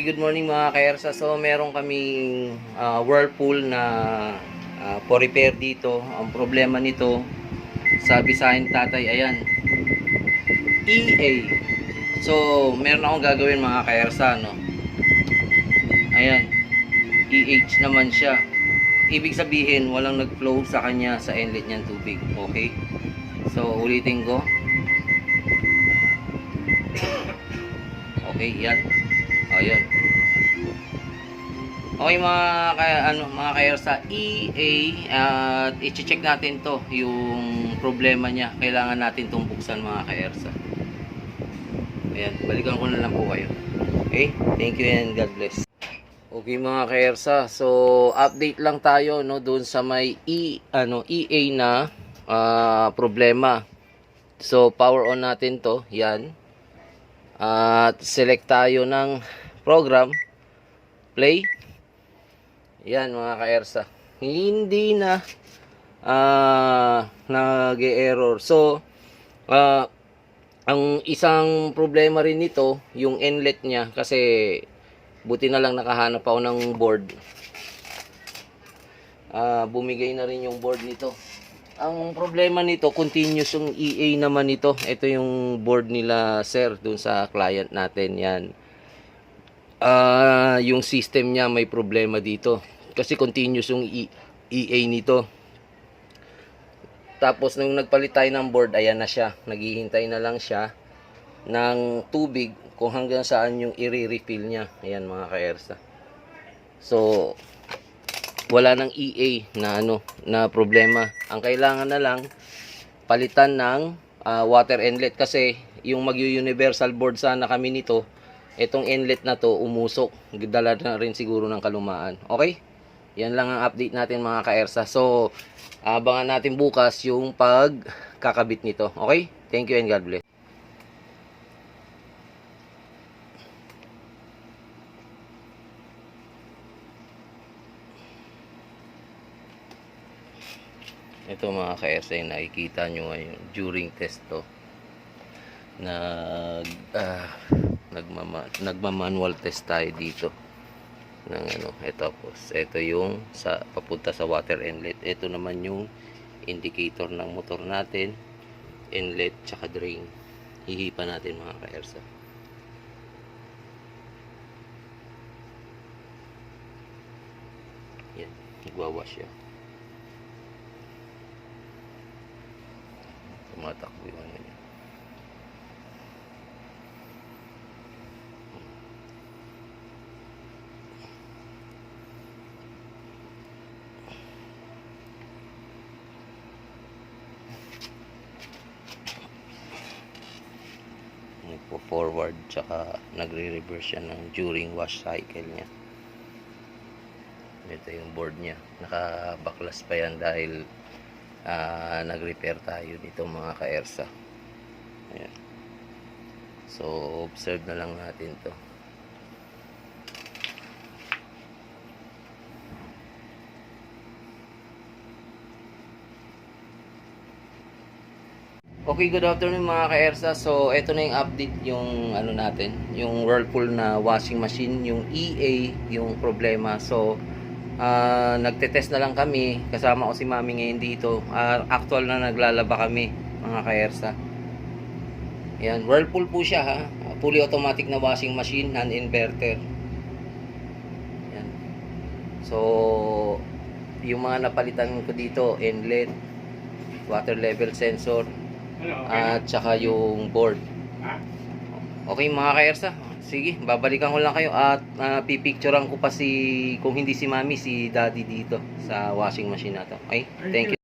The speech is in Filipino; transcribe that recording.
good morning mga kaersa. So, meron kaming whirlpool na for repair dito. Ang problema nito, sabi sa akin tatay, ayan, EA. So, meron akong gagawin mga kaersa, no? Ayan, EH naman siya. Ibig sabihin, walang nag-flow sa kanya sa inlet niyang tubig. Okay? So, ulitin ko. Okay, yan. Ayun. Okay mga kaersa, EA at i-check natin to, yung problema niya. Kailangan natin itong buksan mga kaersa. Ayan, balikan ko na lang po kayo. Okay? Thank you and God bless. Okay mga kaersa, so update lang tayo no doon sa may EA na problema. So power on natin to, yan. At select tayo ng program, play. Yan mga kaersa, hindi na nag-error. So ang isang problema rin nito, yung inlet niya, kasi buti na lang nakahanap ako ng board. Bumigay na rin yung board nito. Ang problema nito, continuous yung EA naman nito. Ito yung board nila sir dun sa client natin, yan. Yung system niya may problema dito kasi continuous yung EA nito. Tapos nung nagpalit tayo ng board, ayan na siya, naghihintay na lang siya ng tubig kung hanggang saan yung i-refill niya. Ayan mga kaersa. So wala nang EA na problema. Ang kailangan na lang palitan ng water inlet, kasi yung mag-universal board sana kami nito, itong inlet na to umusok, dala na rin siguro ng kalumaan. Okay, yan lang ang update natin mga kaersa. So abangan natin bukas yung pagkakabit nito. Okay, thank you and God bless. Ito mga kaersa, yung nakikita nyo ngayon during test to, nagma-manual test tayo dito ng tapos ito yung papunta sa water inlet. Ito naman yung indicator ng motor natin, inlet tsaka drain. Hihipa natin mga kaersa. Yan, nagwawash siya. Tumatakbo yung niya. Nagpo-forward tsaka nagre-reverse siya during wash cycle niya. Ito yung board niya. Naka-backlash pa yan dahil nag-repair tayo dito mga kaersa. Ayan. So observe na lang natin to. Okay, good afternoon mga kaersa. So ito na yung update, yung natin, yung Whirlpool na washing machine, yung EA yung problema. So nagtetest na lang kami, kasama ko si mami ngayon dito. Actual na naglalaba kami mga kaersa. Yan, Whirlpool po siya ha, fully automatic na washing machine, hand inverter. Yan. So yung mga napalitan ko dito, inlet, water level sensor, at saka yung board. Okay mga kaersa, sige, babalikan ko lang kayo at pipicturean ko pa kung hindi si mami, si daddy dito sa washing machine na to. Okay, thank you.